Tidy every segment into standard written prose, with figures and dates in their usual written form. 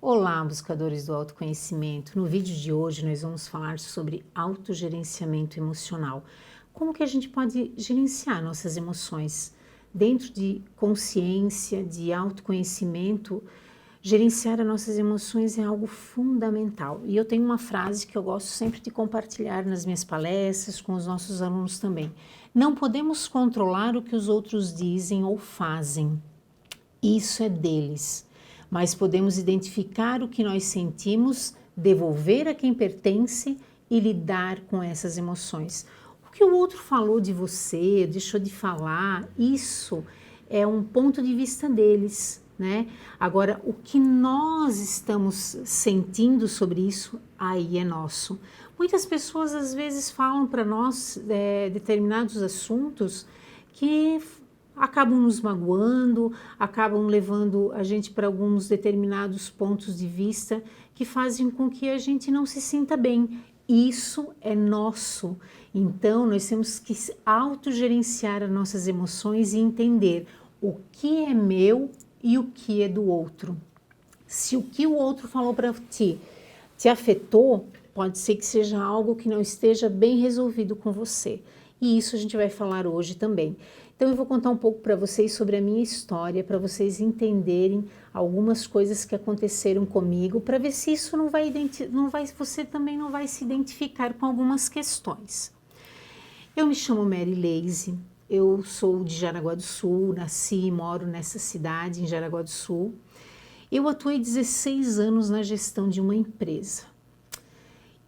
Olá, buscadores do autoconhecimento. No vídeo de hoje nós vamos falar sobre autogerenciamento emocional. Como que a gente pode gerenciar nossas emoções? Dentro de consciência, de autoconhecimento, gerenciar as nossas emoções é algo fundamental. E eu tenho uma frase que eu gosto sempre de compartilhar nas minhas palestras, com os nossos alunos também. Não podemos controlar o que os outros dizem ou fazem. Isso é deles. Mas podemos identificar o que nós sentimos, devolver a quem pertence e lidar com essas emoções. O que o outro falou de você, deixou de falar, isso é um ponto de vista deles, né? Agora, o que nós estamos sentindo sobre isso, aí é nosso. Muitas pessoas às vezes falam para nós determinados assuntos que acabam nos magoando, acabam levando a gente para alguns determinados pontos de vista que fazem com que a gente não se sinta bem. Isso é nosso. Então, nós temos que autogerenciar as nossas emoções e entender o que é meu e o que é do outro. Se o que o outro falou para ti te afetou, pode ser que seja algo que não esteja bem resolvido com você. E isso a gente vai falar hoje também. Então eu vou contar um pouco para vocês sobre a minha história, para vocês entenderem algumas coisas que aconteceram comigo, para ver se isso você também não vai se identificar com algumas questões. Eu me chamo Mary Leise, eu sou de Jaraguá do Sul, nasci e moro nessa cidade, em Jaraguá do Sul. Eu atuei 16 anos na gestão de uma empresa.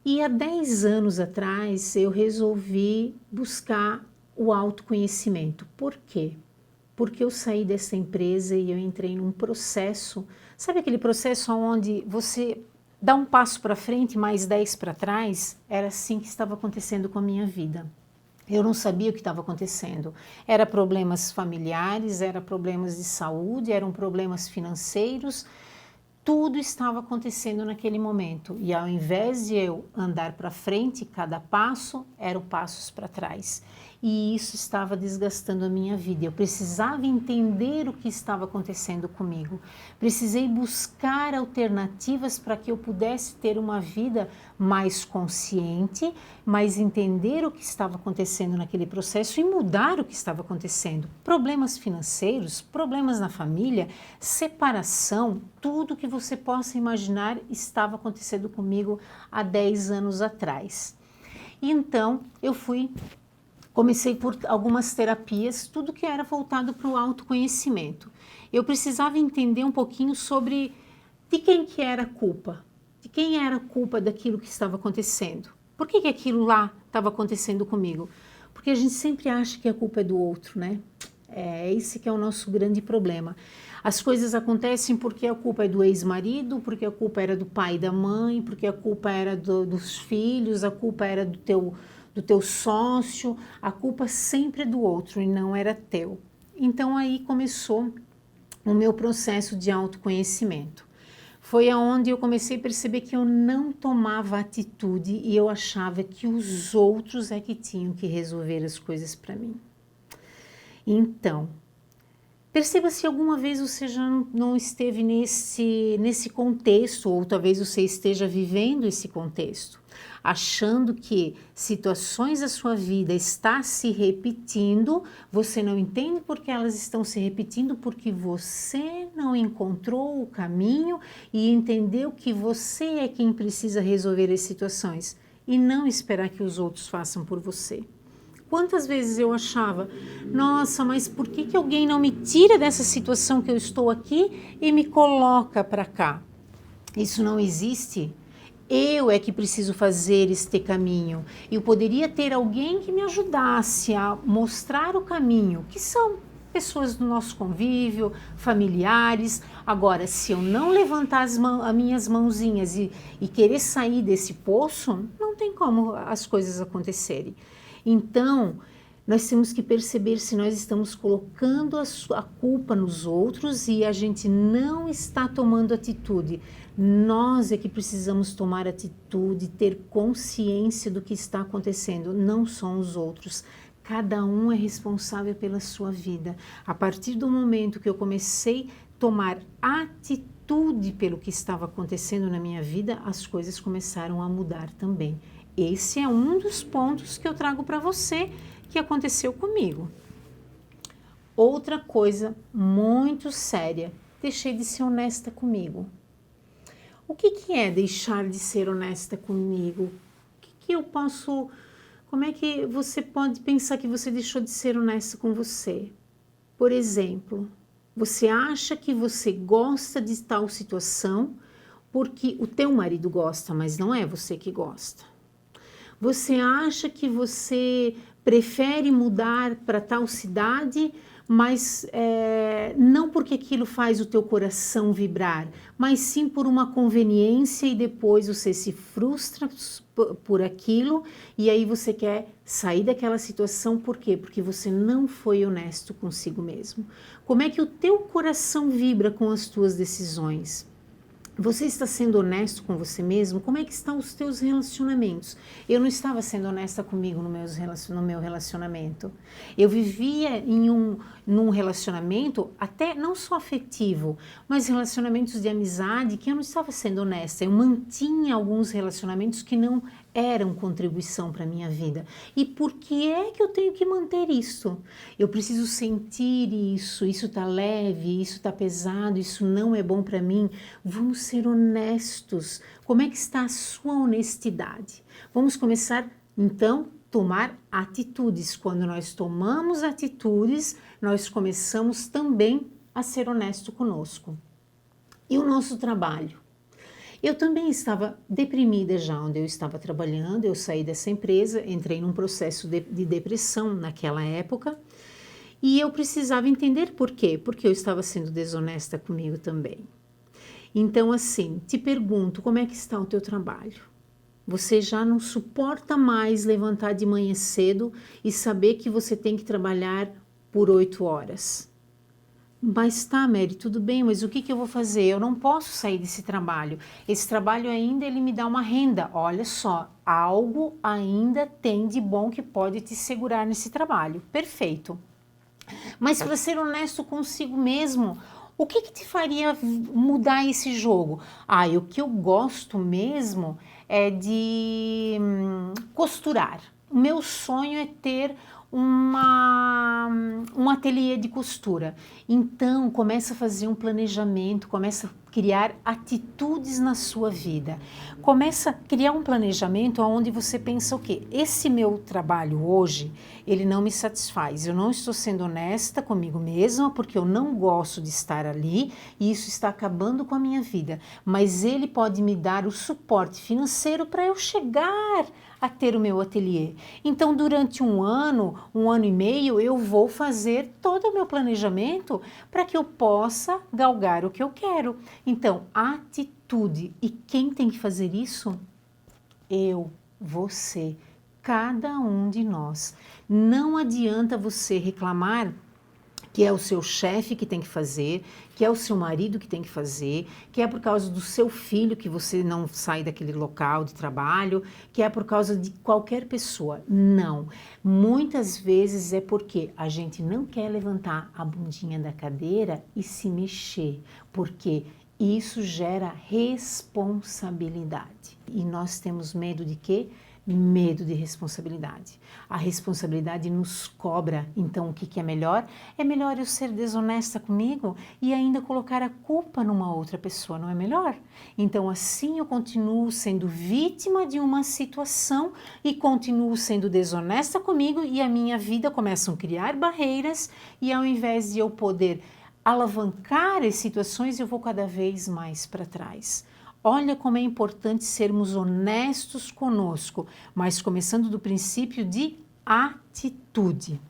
E há 10 anos atrás eu resolvi buscar o autoconhecimento. Por quê? Porque eu saí dessa empresa e eu entrei num processo, sabe aquele processo onde você dá um passo para frente mais 10 para trás? Era assim que estava acontecendo com a minha vida. Eu não sabia o que estava acontecendo. Era problemas familiares, era problemas de saúde, eram problemas financeiros. Tudo estava acontecendo naquele momento e ao invés de eu andar para frente, cada passo eram passos para trás. E isso estava desgastando a minha vida. Eu precisava entender o que estava acontecendo comigo. Precisei buscar alternativas para que eu pudesse ter uma vida mais consciente, mas entender o que estava acontecendo naquele processo e mudar o que estava acontecendo. Problemas financeiros, problemas na família, separação, tudo que você possa imaginar estava acontecendo comigo há 10 anos atrás. E então eu comecei por algumas terapias, tudo que era voltado para o autoconhecimento. Eu precisava entender um pouquinho sobre de quem que era a culpa, de quem era a culpa daquilo que estava acontecendo. Por que que aquilo lá estava acontecendo comigo? Porque a gente sempre acha que a culpa é do outro, né? Esse que é o nosso grande problema. As coisas acontecem porque a culpa é do ex-marido, porque a culpa era do pai e da mãe, porque a culpa era dos filhos, a culpa era do teu sócio, a culpa sempre é do outro e não era teu. Então aí começou o meu processo de autoconhecimento. Foi aonde eu comecei a perceber que eu não tomava atitude e eu achava que os outros é que tinham que resolver as coisas para mim. Então, perceba se alguma vez você já não esteve nesse contexto, ou talvez você esteja vivendo esse contexto, achando que situações da sua vida estão se repetindo, você não entende porque elas estão se repetindo, porque você não encontrou o caminho e entendeu que você é quem precisa resolver as situações e não esperar que os outros façam por você. Quantas vezes eu achava, nossa, mas por que alguém não me tira dessa situação que eu estou aqui e me coloca para cá? Isso não existe. Eu é que preciso fazer este caminho. Eu poderia ter alguém que me ajudasse a mostrar o caminho, que são pessoas do nosso convívio, familiares. Agora, se eu não levantar as minhas mãozinhas e querer sair desse poço, não tem como as coisas acontecerem. Então, nós temos que perceber se nós estamos colocando a culpa nos outros e a gente não está tomando atitude. Nós é que precisamos tomar atitude, ter consciência do que está acontecendo, não são os outros. Cada um é responsável pela sua vida. A partir do momento que eu comecei a tomar atitude, atitude pelo que estava acontecendo na minha vida, as coisas começaram a mudar também. Esse é um dos pontos que eu trago para você que aconteceu comigo. Outra coisa muito séria, deixei de ser honesta comigo. O que é deixar de ser honesta comigo? O que eu posso... Como é que você pode pensar que você deixou de ser honesta com você? Por exemplo, você acha que você gosta de tal situação porque o teu marido gosta, mas não é você que gosta. Você acha que você prefere mudar para tal cidade, mas não porque aquilo faz o teu coração vibrar, mas sim por uma conveniência e depois você se frustra por aquilo e aí você quer sair daquela situação, por quê? Porque você não foi honesto consigo mesmo. Como é que o teu coração vibra com as tuas decisões? Você está sendo honesto com você mesmo? Como é que estão os teus relacionamentos? Eu não estava sendo honesta comigo no meu relacionamento. Eu vivia num relacionamento, até não só afetivo, mas relacionamentos de amizade que eu não estava sendo honesta. Eu mantinha alguns relacionamentos que não eram contribuição para a minha vida. E por que é que eu tenho que manter isso? Eu preciso sentir isso está leve, isso está pesado, isso não é bom para mim. Vamos ser honestos. Como é que está a sua honestidade? Vamos começar, então, tomar atitudes. Quando nós tomamos atitudes, nós começamos também a ser honesto conosco. E o nosso trabalho? Eu também estava deprimida já onde eu estava trabalhando, eu saí dessa empresa, entrei num processo de depressão naquela época e eu precisava entender por quê, porque eu estava sendo desonesta comigo também. Então assim, te pergunto, como é que está o teu trabalho? Você já não suporta mais levantar de manhã cedo e saber que você tem que trabalhar por 8 horas. Mas tá, Mary, tudo bem, mas o que eu vou fazer? Eu não posso sair desse trabalho. Esse trabalho ainda, ele me dá uma renda. Olha só, algo ainda tem de bom que pode te segurar nesse trabalho. Perfeito. Mas para ser honesto consigo mesmo, o que te faria mudar esse jogo? O que eu gosto mesmo é de costurar. O meu sonho é ter um ateliê de costura. Então, começa a fazer um planejamento, começa a criar atitudes na sua vida. Começa a criar um planejamento onde você pensa o quê? Esse meu trabalho hoje, ele não me satisfaz. Eu não estou sendo honesta comigo mesma, porque eu não gosto de estar ali e isso está acabando com a minha vida. Mas ele pode me dar o suporte financeiro para eu chegar a ter o meu ateliê. Então, durante um ano e meio, eu vou fazer todo o meu planejamento para que eu possa galgar o que eu quero. Então, atitude. E quem tem que fazer isso? Eu, você, cada um de nós. Não adianta você reclamar que é o seu chefe que tem que fazer, que é o seu marido que tem que fazer, que é por causa do seu filho que você não sai daquele local de trabalho, que é por causa de qualquer pessoa. Não. Muitas vezes é porque a gente não quer levantar a bundinha da cadeira e se mexer, porque isso gera responsabilidade. E nós temos medo de quê? Medo de responsabilidade. A responsabilidade nos cobra. Então, o que é melhor? É melhor eu ser desonesta comigo e ainda colocar a culpa numa outra pessoa, não é melhor? Então, assim eu continuo sendo vítima de uma situação e continuo sendo desonesta comigo e a minha vida começa a criar barreiras e ao invés de eu poder alavancar as situações, eu vou cada vez mais para trás. Olha como é importante sermos honestos conosco, mas começando do princípio de atitude.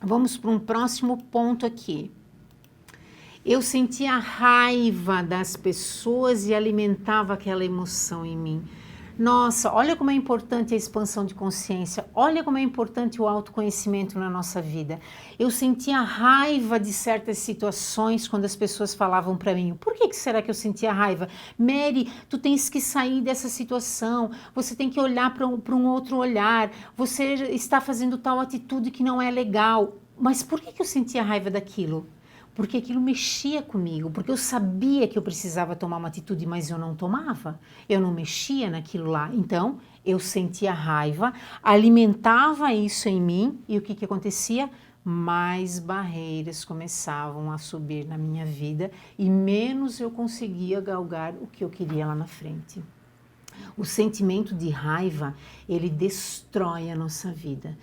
Vamos para um próximo ponto aqui. Eu sentia raiva das pessoas e alimentava aquela emoção em mim. Nossa, olha como é importante a expansão de consciência, olha como é importante o autoconhecimento na nossa vida. Eu sentia raiva de certas situações quando as pessoas falavam para mim. Por que será que eu sentia raiva? Mary, tu tens que sair dessa situação, você tem que olhar para um outro olhar, você está fazendo tal atitude que não é legal. Mas por que eu sentia raiva daquilo? porque aquilo mexia comigo, porque eu sabia que eu precisava tomar uma atitude, mas eu não tomava, eu não mexia naquilo lá. Então, eu sentia raiva, alimentava isso em mim e o que que acontecia? Mais barreiras começavam a subir na minha vida e menos eu conseguia galgar o que eu queria lá na frente. O sentimento de raiva, ele destrói a nossa vida.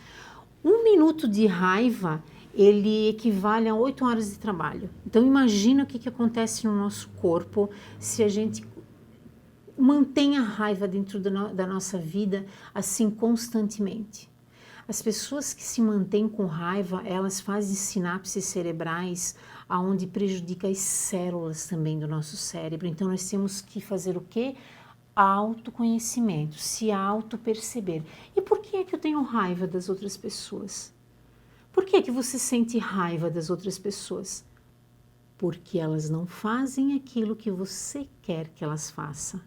1 minuto de raiva, ele equivale a 8 horas de trabalho. Então imagina o que que acontece no nosso corpo se a gente mantém a raiva dentro da nossa vida assim constantemente. As pessoas que se mantêm com raiva, elas fazem sinapses cerebrais aonde prejudica as células também do nosso cérebro. Então nós temos que fazer o quê? Autoconhecimento, se auto-perceber. E por que é que eu tenho raiva das outras pessoas? Por que é que você sente raiva das outras pessoas? Porque elas não fazem aquilo que você quer que elas façam.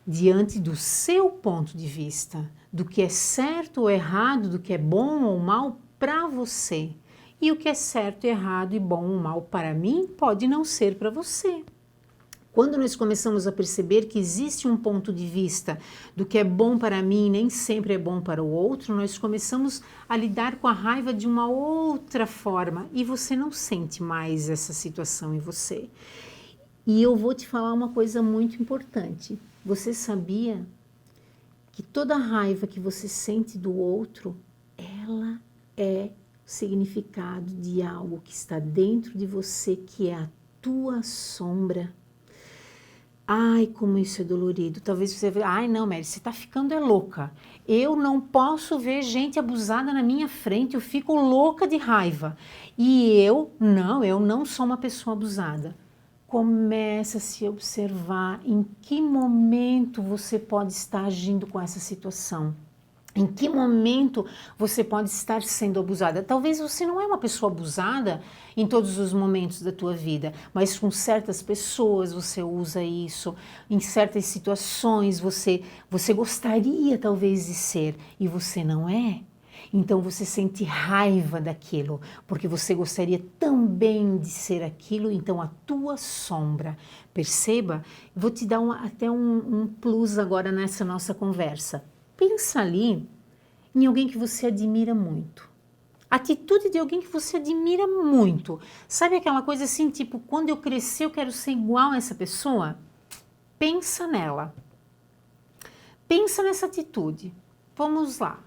Diante do seu ponto de vista, do que é certo ou errado, do que é bom ou mal para você. E o que é certo, errado e bom ou mal para mim pode não ser para você. Quando nós começamos a perceber que existe um ponto de vista do que é bom para mim nem sempre é bom para o outro, nós começamos a lidar com a raiva de uma outra forma e você não sente mais essa situação em você. E eu vou te falar uma coisa muito importante. Você sabia que toda raiva que você sente do outro, ela é o significado de algo que está dentro de você, que é a tua sombra? Ai, como isso é dolorido. Talvez você veja, ai não, Mary, você tá ficando louca. Eu não posso ver gente abusada na minha frente, eu fico louca de raiva. E eu não sou uma pessoa abusada. Começa a se observar em que momento você pode estar agindo com essa situação. Em que momento você pode estar sendo abusada? Talvez você não é uma pessoa abusada em todos os momentos da tua vida, mas com certas pessoas você usa isso, em certas situações você gostaria talvez de ser e você não é. Então você sente raiva daquilo, porque você gostaria também de ser aquilo, então a tua sombra. Perceba, vou te dar até um plus agora nessa nossa conversa. Pensa ali em alguém que você admira muito. Atitude de alguém que você admira muito. Sabe aquela coisa assim, tipo, quando eu crescer eu quero ser igual a essa pessoa? Pensa nela. Pensa nessa atitude. Vamos lá.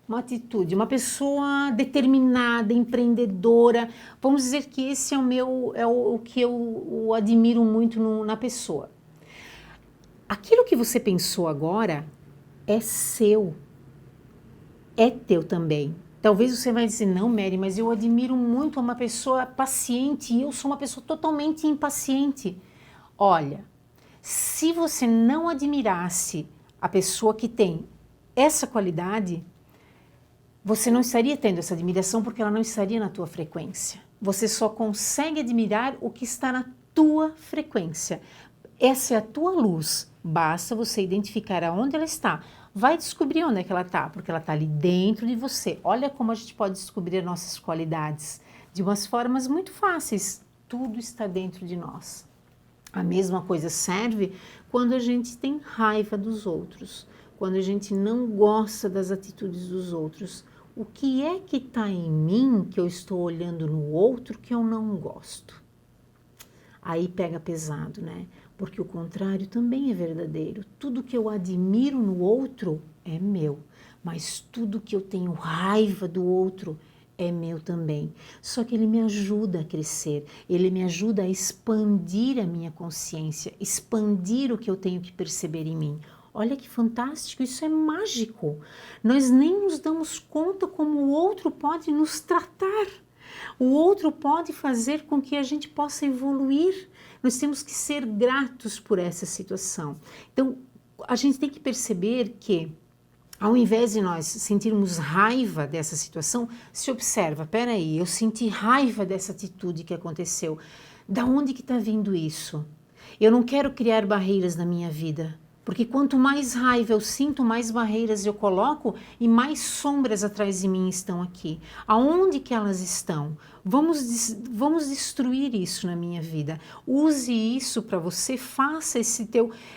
Uma atitude, uma pessoa determinada, empreendedora. Vamos dizer que esse é o que eu admiro muito na pessoa. Aquilo que você pensou agora é seu, é teu também. Talvez você vai dizer, não, Mary, mas eu admiro muito uma pessoa paciente e eu sou uma pessoa totalmente impaciente. Olha, se você não admirasse a pessoa que tem essa qualidade, você não estaria tendo essa admiração porque ela não estaria na tua frequência. Você só consegue admirar o que está na tua frequência. Essa é a tua luz. Basta você identificar aonde ela está. Vai descobrir onde é que ela está, porque ela está ali dentro de você. Olha como a gente pode descobrir nossas qualidades de umas formas muito fáceis. Tudo está dentro de nós. A mesma coisa serve quando a gente tem raiva dos outros, quando a gente não gosta das atitudes dos outros. O que é que está em mim que eu estou olhando no outro que eu não gosto? Aí pega pesado, né? Porque o contrário também é verdadeiro. Tudo que eu admiro no outro é meu, mas tudo que eu tenho raiva do outro é meu também. Só que ele me ajuda a crescer, ele me ajuda a expandir a minha consciência, expandir o que eu tenho que perceber em mim. Olha que fantástico, isso é mágico. Nós nem nos damos conta como o outro pode nos tratar. O outro pode fazer com que a gente possa evoluir. Nós temos que ser gratos por essa situação. Então, a gente tem que perceber que, ao invés de nós sentirmos raiva dessa situação, se observa, peraí, eu senti raiva dessa atitude que aconteceu. Da onde que está vindo isso? Eu não quero criar barreiras na minha vida. Porque quanto mais raiva eu sinto, mais barreiras eu coloco e mais sombras atrás de mim estão aqui. Aonde que elas estão? Vamos destruir isso na minha vida. Use isso para você, faça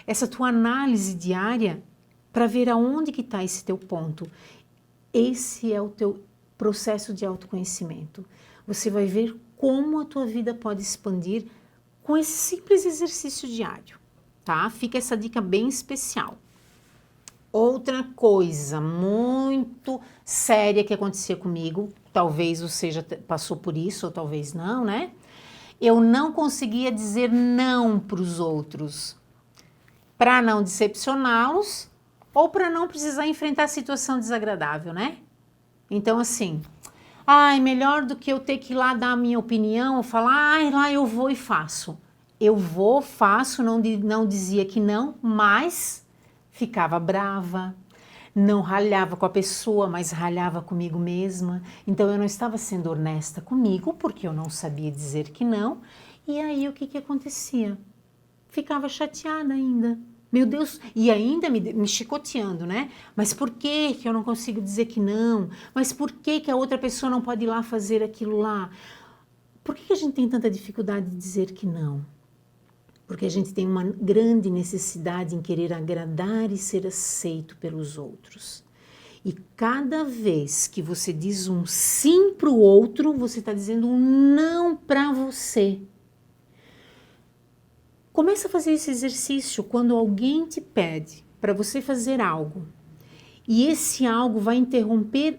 essa tua análise diária para ver aonde que está esse teu ponto. Esse é o teu processo de autoconhecimento. Você vai ver como a tua vida pode expandir com esse simples exercício diário. Tá? Fica essa dica bem especial. Outra coisa muito séria que acontecia comigo, talvez você já passou por isso ou talvez não, né? Eu não conseguia dizer não para os outros, para não decepcioná-los ou para não precisar enfrentar a situação desagradável, né? Então assim, melhor do que eu ter que ir lá dar a minha opinião, ou falar, lá eu vou e faço. Eu vou, faço, não dizia que não, mas ficava brava, não ralhava com a pessoa, mas ralhava comigo mesma. Então eu não estava sendo honesta comigo, porque eu não sabia dizer que não. E aí o que acontecia? Ficava chateada ainda. Meu Deus, e ainda me chicoteando, né? Mas por que eu não consigo dizer que não? Mas por que a outra pessoa não pode ir lá fazer aquilo lá? Por que a gente tem tanta dificuldade de dizer que não? Porque a gente tem uma grande necessidade em querer agradar e ser aceito pelos outros. E cada vez que você diz um sim para o outro, você está dizendo um não para você. Começa a fazer esse exercício quando alguém te pede para você fazer algo e esse algo vai interromper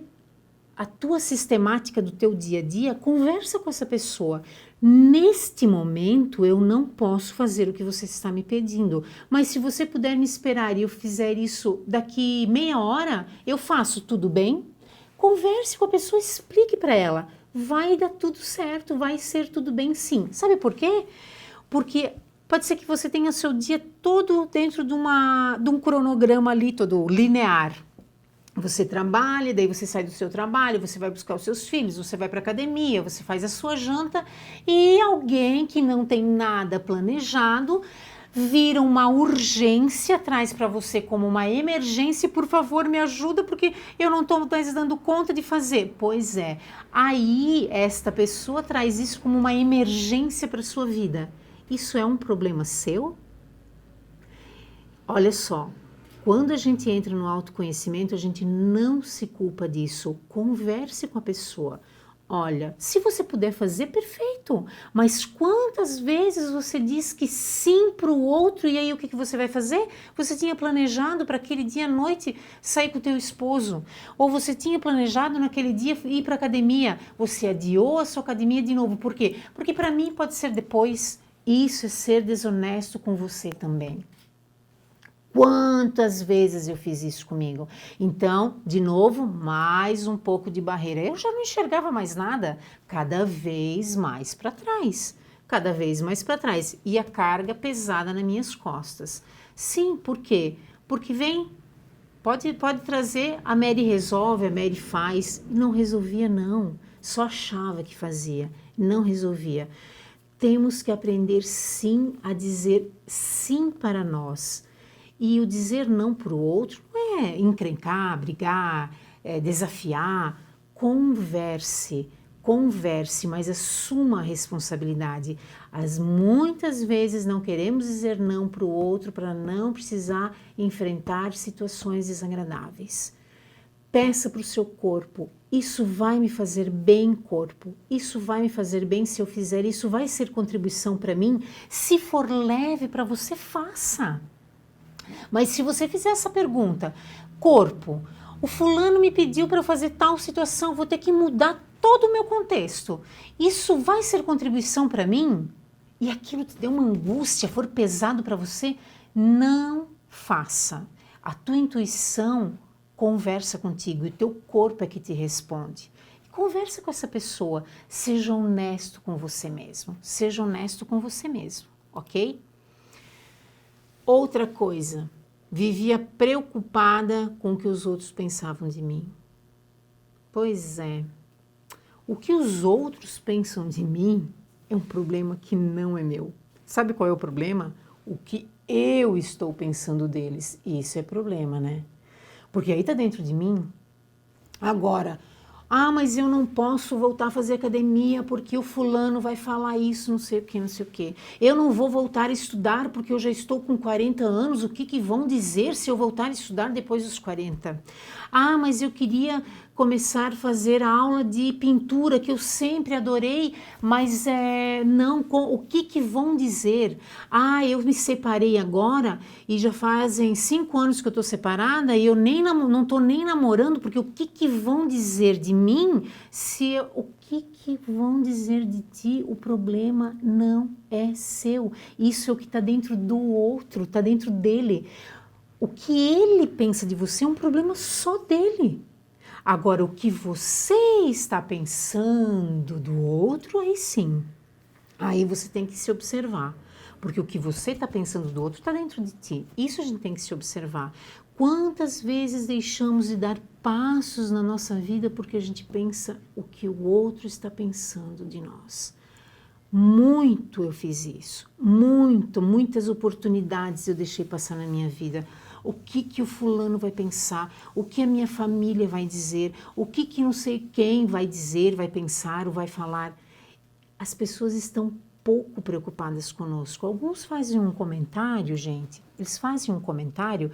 a tua sistemática do teu dia a dia, conversa com essa pessoa. Neste momento eu não posso fazer o que você está me pedindo, mas se você puder me esperar e eu fizer isso daqui meia hora, eu faço, tudo bem? Converse com a pessoa, explique para ela. Vai dar tudo certo, vai ser tudo bem sim. Sabe por quê? Porque pode ser que você tenha seu dia todo dentro de um cronograma ali, todo linear. Você trabalha, daí você sai do seu trabalho, você vai buscar os seus filhos, você vai para academia, você faz a sua janta e alguém que não tem nada planejado vira uma urgência, traz para você como uma emergência, por favor me ajuda porque eu não estou mais dando conta de fazer. Pois é, aí esta pessoa traz isso como uma emergência para sua vida. Isso é um problema seu? Olha só. Quando a gente entra no autoconhecimento, a gente não se culpa disso. Converse com a pessoa. Olha, se você puder fazer, perfeito. Mas quantas vezes você diz que sim para o outro e aí o que você vai fazer? Você tinha planejado para aquele dia à noite sair com o teu esposo. Ou você tinha planejado naquele dia ir para a academia. Você adiou a sua academia de novo. Por quê? Porque para mim pode ser depois. Isso é ser desonesto com você também. Quantas vezes eu fiz isso comigo? Então, de novo, mais um pouco de barreira. Eu já não enxergava mais nada, cada vez mais para trás. Cada vez mais para trás. E a carga pesada nas minhas costas. Sim, por quê? Porque pode trazer, a Mary resolve, a Mary faz. Não resolvia não, só achava que fazia, não resolvia. Temos que aprender sim a dizer sim para nós. E o dizer não para o outro não é encrencar, brigar, desafiar. Converse, mas assuma a responsabilidade. Muitas vezes não queremos dizer não para o outro para não precisar enfrentar situações desagradáveis. Peça para o seu corpo, isso vai me fazer bem, corpo, isso vai me fazer bem se eu fizer, isso vai ser contribuição para mim. Se for leve para você, faça. Mas se você fizer essa pergunta, corpo, o fulano me pediu para eu fazer tal situação, vou ter que mudar todo o meu contexto. Isso vai ser contribuição para mim? E aquilo te deu uma angústia, for pesado para você? Não faça. A tua intuição conversa contigo e o teu corpo é que te responde. Conversa com essa pessoa, seja honesto com você mesmo, seja honesto com você mesmo, ok? Outra coisa, vivia preocupada com o que os outros pensavam de mim. Pois é, o que os outros pensam de mim é um problema que não é meu. Sabe qual é o problema? O que eu estou pensando deles. E isso é problema, né? Porque aí tá dentro de mim. Agora, mas eu não posso voltar a fazer academia porque o fulano vai falar isso, não sei o que, não sei o que. Eu não vou voltar a estudar porque eu já estou com 40 anos, o que que vão dizer se eu voltar a estudar depois dos 40? Mas eu queria começar a fazer a aula de pintura que eu sempre adorei, mas não, o que que vão dizer? Eu me separei agora e já fazem 5 anos que eu estou separada e eu não estou nem namorando, porque o que que vão dizer de mim o que que vão dizer de ti? O problema não é seu, isso é o que está dentro do outro, está dentro dele. O que ele pensa de você é um problema só dele. Agora, o que você está pensando do outro, aí sim. Aí você tem que se observar. Porque o que você está pensando do outro está dentro de ti. Isso a gente tem que se observar. Quantas vezes deixamos de dar passos na nossa vida porque a gente pensa o que o outro está pensando de nós? Muito eu fiz isso. Muitas oportunidades eu deixei passar na minha vida. O que que o fulano vai pensar, o que a minha família vai dizer, o que que não sei quem vai dizer, vai pensar ou vai falar. As pessoas estão pouco preocupadas conosco. Alguns fazem um comentário, gente, eles fazem um comentário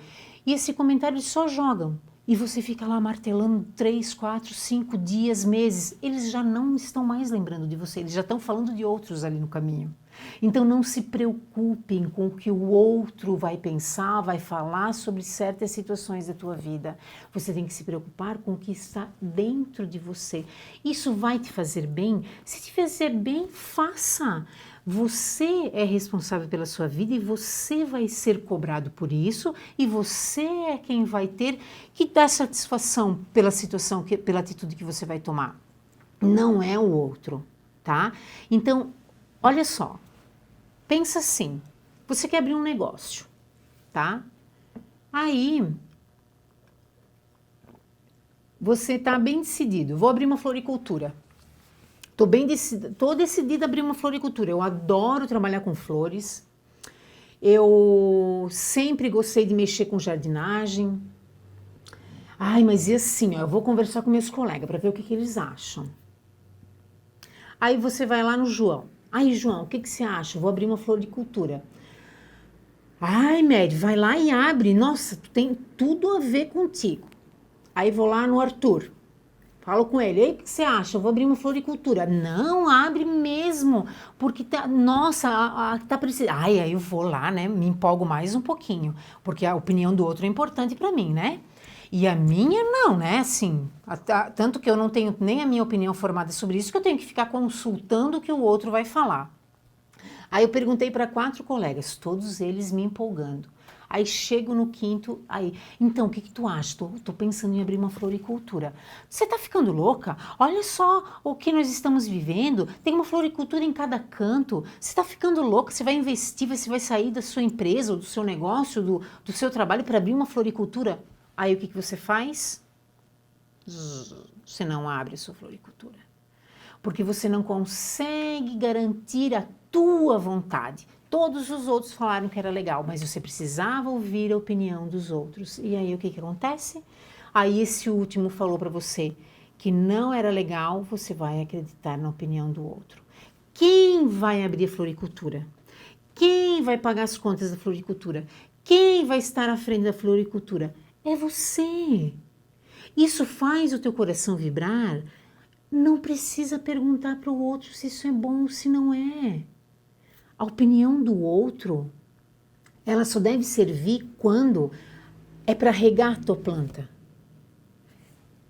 e esse comentário eles só jogam. E você fica lá martelando 3, 4, 5 dias, meses. Eles já não estão mais lembrando de você, eles já estão falando de outros ali no caminho. Então não se preocupem com o que o outro vai pensar, vai falar sobre certas situações da tua vida. Você tem que se preocupar com o que está dentro de você. Isso vai te fazer bem? Se te fazer bem, faça. Você é responsável pela sua vida e você vai ser cobrado por isso e você é quem vai ter que dar satisfação pela situação, pela atitude que você vai tomar. Não é o outro, tá? Então, olha só, pensa assim, você quer abrir um negócio, tá? Aí, você tá bem decidido, vou abrir uma floricultura. Tô decidida a abrir uma floricultura. Eu adoro trabalhar com flores. Eu sempre gostei de mexer com jardinagem. Mas e assim, eu vou conversar com meus colegas para ver o que que eles acham. Aí você vai lá no João. João, o que que você acha? Eu vou abrir uma floricultura. Mary, vai lá e abre. Nossa, tem tudo a ver contigo. Aí vou lá no Arthur. Falo com ele, o que você acha? Eu vou abrir uma floricultura. Não, abre mesmo, porque tá precisando. Aí eu vou lá, né, me empolgo mais um pouquinho, porque a opinião do outro é importante para mim, né? E a minha não, né, assim, tanto que eu não tenho nem a minha opinião formada sobre isso, que eu tenho que ficar consultando o que o outro vai falar. Aí eu perguntei para 4 colegas, todos eles me empolgando. Aí chego no quinto, então, o que que tu acha? Tô pensando em abrir uma floricultura. Você tá ficando louca? Olha só o que nós estamos vivendo, tem uma floricultura em cada canto. Você tá ficando louca? Você vai investir, você vai sair da sua empresa, ou do seu negócio, do seu trabalho para abrir uma floricultura? Aí o que que você faz? Você não abre a sua floricultura. Porque você não consegue garantir a tua vontade. Todos os outros falaram que era legal, mas você precisava ouvir a opinião dos outros. E aí o que que acontece? Aí esse último falou para você que não era legal, você vai acreditar na opinião do outro. Quem vai abrir a floricultura? Quem vai pagar as contas da floricultura? Quem vai estar à frente da floricultura? É você. Isso faz o teu coração vibrar. Não precisa perguntar para o outro se isso é bom ou se não é. A opinião do outro, ela só deve servir quando é para regar a tua planta.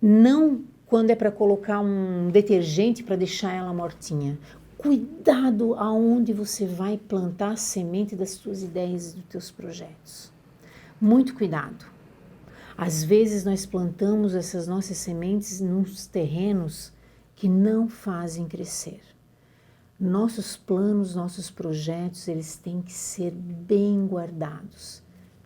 Não quando é para colocar um detergente para deixar ela mortinha. Cuidado aonde você vai plantar a semente das tuas ideias e dos teus projetos. Muito cuidado. Às vezes nós plantamos essas nossas sementes nos terrenos que não fazem crescer. Nossos planos, nossos projetos, eles têm que ser bem guardados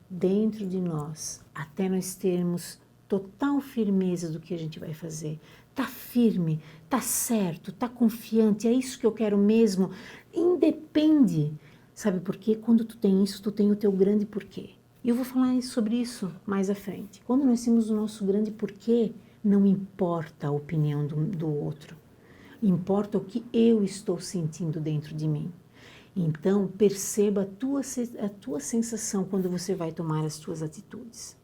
dentro de nós, até nós termos total firmeza do que a gente vai fazer. Tá firme, tá certo, tá confiante, é isso que eu quero mesmo. Independe Sabe por quê? Quando tu tem isso, tu tem o teu grande porquê. E eu vou falar sobre isso mais à frente. Quando nós temos o nosso grande porquê, não importa a opinião do outro. Importa o que eu estou sentindo dentro de mim. Então, perceba a tua sensação quando você vai tomar as tuas atitudes.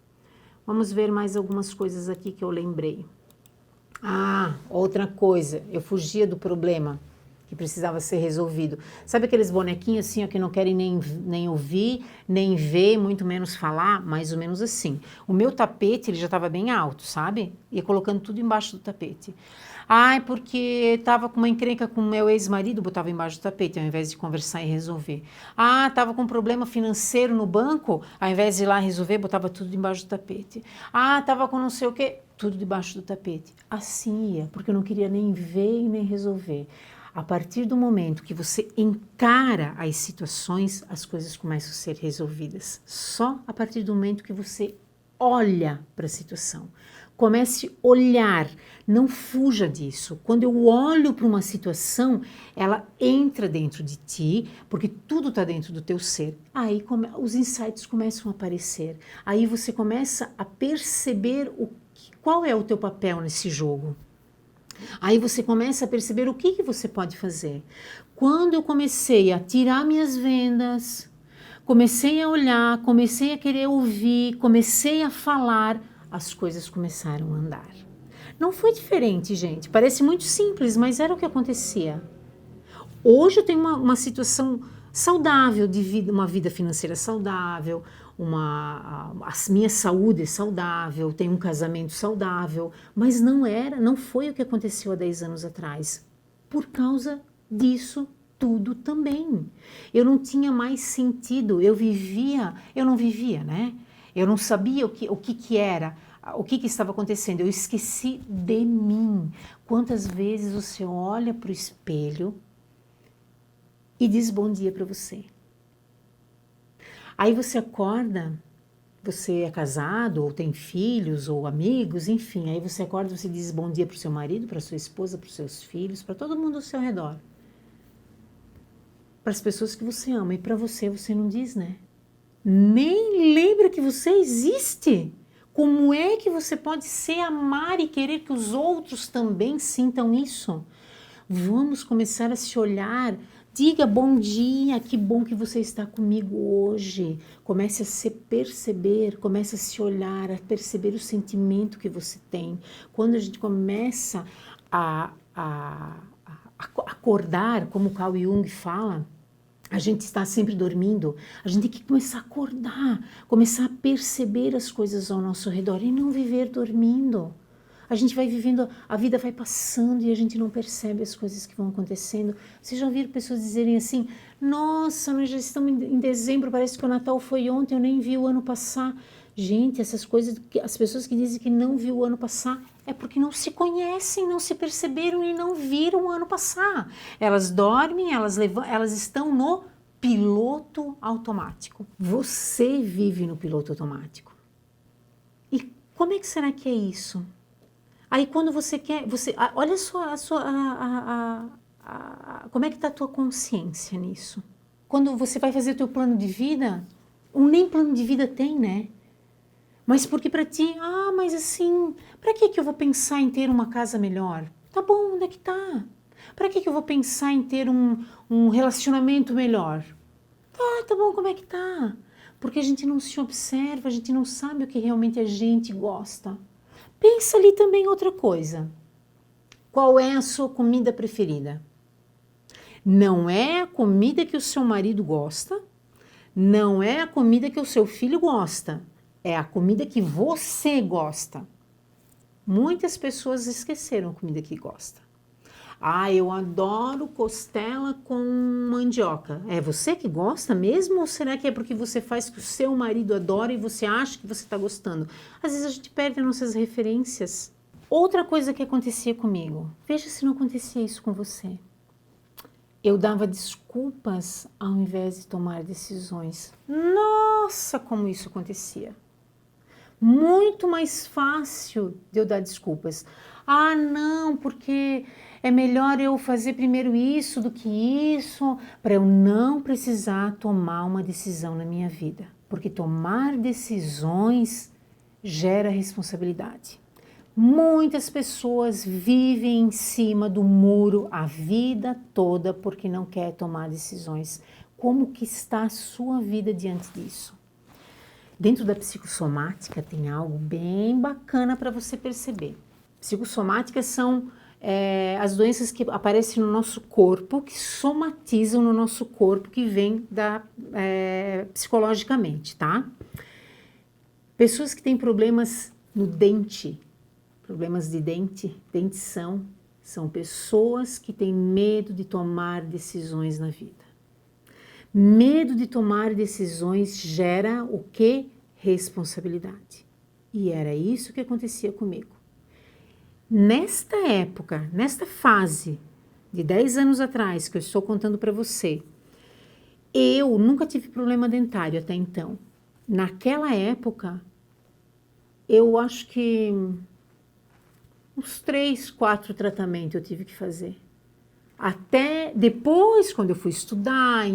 Vamos ver mais algumas coisas aqui que eu lembrei. Ah, outra coisa, eu fugia do problema que precisava ser resolvido. Sabe aqueles bonequinhos assim, ó, que não querem nem ouvir, nem ver, muito menos falar? Mais ou menos assim. O meu tapete, ele já estava bem alto, sabe? Ia colocando tudo embaixo do tapete. Ai, porque estava com uma encrenca com o meu ex-marido, botava embaixo do tapete, ao invés de conversar e resolver. Ah, estava com um problema financeiro no banco, ao invés de ir lá resolver, botava tudo embaixo do tapete. Ah, estava com não sei o quê, tudo debaixo do tapete. Assim ia, porque eu não queria nem ver e nem resolver. A partir do momento que você encara as situações, as coisas começam a ser resolvidas. Só a partir do momento que você olha para a situação. Comece a olhar, não fuja disso. Quando eu olho para uma situação, ela entra dentro de ti, porque tudo está dentro do teu ser. Aí os insights começam a aparecer. Aí você começa a perceber qual é o teu papel nesse jogo. Aí você começa a perceber o que você pode fazer. Quando eu comecei a tirar minhas vendas, comecei a olhar, comecei a querer ouvir, comecei a falar, as coisas começaram a andar. Não foi diferente, gente. Parece muito simples, mas era o que acontecia. Hoje eu tenho uma situação saudável de vida, uma vida financeira saudável, a minha saúde é saudável, tenho um casamento saudável, mas não foi o que aconteceu há 10 anos atrás. Por causa disso tudo também. Eu não tinha mais sentido, eu não vivia, né? Eu não sabia o que era, o que estava acontecendo, eu esqueci de mim. Quantas vezes você olha para o espelho e diz bom dia para você? Aí você acorda, você é casado, ou tem filhos, ou amigos, enfim, aí você acorda e você diz bom dia para o seu marido, para sua esposa, para os seus filhos, para todo mundo ao seu redor. Para as pessoas que você ama, e para você não diz, né? Nem lembra que você existe. Como é que você pode se amar e querer que os outros também sintam isso? Vamos começar a se olhar. Diga bom dia, que bom que você está comigo hoje. Comece a se perceber, comece a se olhar, a perceber o sentimento que você tem. Quando a gente começa a acordar, como o Carl Jung fala, a gente está sempre dormindo, a gente tem que começar a acordar, começar a perceber as coisas ao nosso redor e não viver dormindo. A gente vai vivendo, a vida vai passando e a gente não percebe as coisas que vão acontecendo. Vocês já ouviram pessoas dizerem assim, nossa, nós já estamos em dezembro, parece que o Natal foi ontem, eu nem vi o ano passar. Gente, essas coisas, as pessoas que dizem que não viu o ano passar, é porque não se conhecem, não se perceberam e não viram o ano passar. Elas dormem, elas estão no piloto automático. Você vive no piloto automático. E como é que será que é isso? Aí quando você quer, olha só como é que está a tua consciência nisso? Quando você vai fazer o teu plano de vida, nem plano de vida tem, né? Mas porque para ti, mas assim, para que eu vou pensar em ter uma casa melhor? Tá bom, onde é que tá? Para que eu vou pensar em ter um relacionamento melhor? Tá bom, como é que tá? Porque a gente não se observa, a gente não sabe o que realmente a gente gosta. Pensa ali também outra coisa. Qual é a sua comida preferida? Não é a comida que o seu marido gosta, não é a comida que o seu filho gosta, é a comida que você gosta. Muitas pessoas esqueceram a comida que gosta. Eu adoro costela com mandioca. É você que gosta mesmo ou será que é porque você faz que o seu marido adora e você acha que você está gostando? Às vezes a gente perde as nossas referências. Outra coisa que acontecia comigo, veja se não acontecia isso com você. Eu dava desculpas ao invés de tomar decisões. Nossa, como isso acontecia. Muito mais fácil de eu dar desculpas. Ah, não, porque é melhor eu fazer primeiro isso do que isso, para eu não precisar tomar uma decisão na minha vida. Porque tomar decisões gera responsabilidade. Muitas pessoas vivem em cima do muro a vida toda porque não quer tomar decisões. Como que está a sua vida diante disso? Dentro da psicossomática tem algo bem bacana para você perceber. Psicossomáticas são as doenças que aparecem no nosso corpo, que somatizam no nosso corpo, que vem psicologicamente, tá? Pessoas que têm problemas no dente, problemas de dentição, são pessoas que têm medo de tomar decisões na vida. Medo de tomar decisões gera o quê? Responsabilidade. E era isso que acontecia comigo. Nesta época, nesta fase de 10 anos atrás, que eu estou contando para você, eu nunca tive problema dentário até então. Naquela época, eu acho que uns 3, 4 tratamentos eu tive que fazer. Até depois, quando eu fui estudar,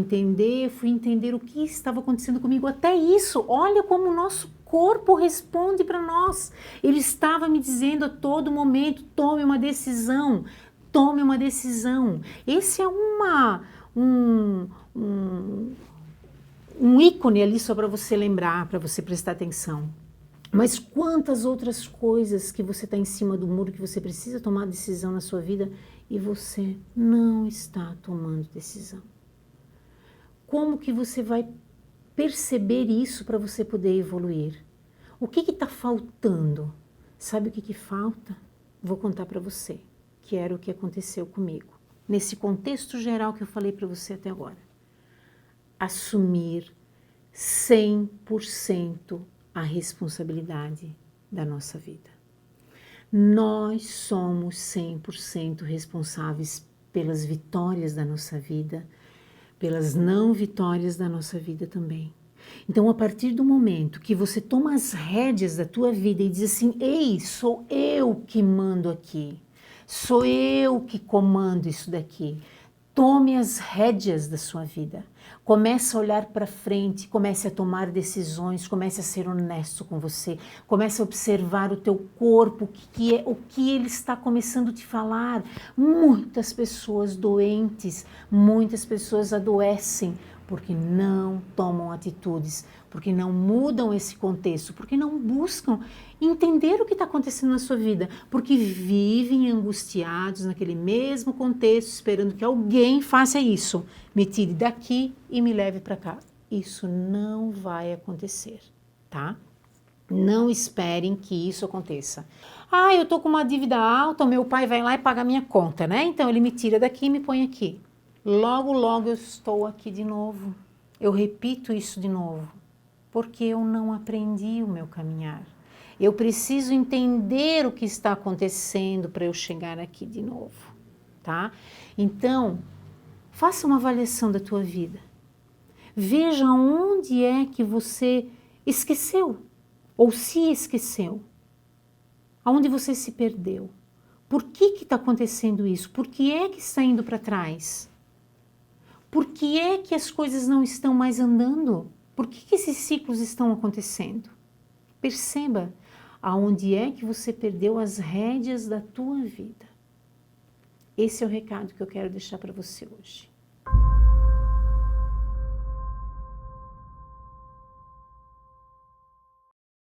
fui entender o que estava acontecendo comigo. Até isso, olha como o nosso corpo responde para nós. Ele estava me dizendo a todo momento, tome uma decisão, tome uma decisão. Esse é um ícone ali só para você lembrar, para você prestar atenção. Mas quantas outras coisas que você está em cima do muro, que você precisa tomar decisão na sua vida e você não está tomando decisão. Como que você vai perceber isso para você poder evoluir? O que está faltando? Sabe o que falta? Vou contar para você, que era o que aconteceu comigo. Nesse contexto geral que eu falei para você até agora. Assumir 100% a responsabilidade da nossa vida. Nós somos 100% responsáveis pelas vitórias da nossa vida, pelas não vitórias da nossa vida também. Então, a partir do momento que você toma as rédeas da tua vida e diz assim, ei, sou eu que mando aqui, sou eu que comando isso daqui, tome as rédeas da sua vida. Comece a olhar para frente, comece a tomar decisões, comece a ser honesto com você, comece a observar o teu corpo, o que ele está começando a te falar. Muitas pessoas doentes, muitas pessoas adoecem porque não tomam atitudes, porque não mudam esse contexto, porque não buscam entender o que está acontecendo na sua vida, porque vivem angustiados naquele mesmo contexto, esperando que alguém faça isso, me tire daqui e me leve para cá. Isso não vai acontecer, tá? Não esperem que isso aconteça. Ah, eu tô com uma dívida alta, o meu pai vai lá e paga a minha conta, né? Então ele me tira daqui e me põe aqui. Logo, logo eu estou aqui de novo. Eu repito isso de novo, porque eu não aprendi o meu caminhar. Eu preciso entender o que está acontecendo para eu chegar aqui de novo, tá? Então, faça uma avaliação da tua vida. Veja onde é que você esqueceu, ou se esqueceu. Aonde você se perdeu. Por que está acontecendo isso? Por que é que está indo para trás? Por que é que as coisas não estão mais andando? Por que esses ciclos estão acontecendo? Perceba aonde é que você perdeu as rédeas da tua vida. Esse é o recado que eu quero deixar para você hoje.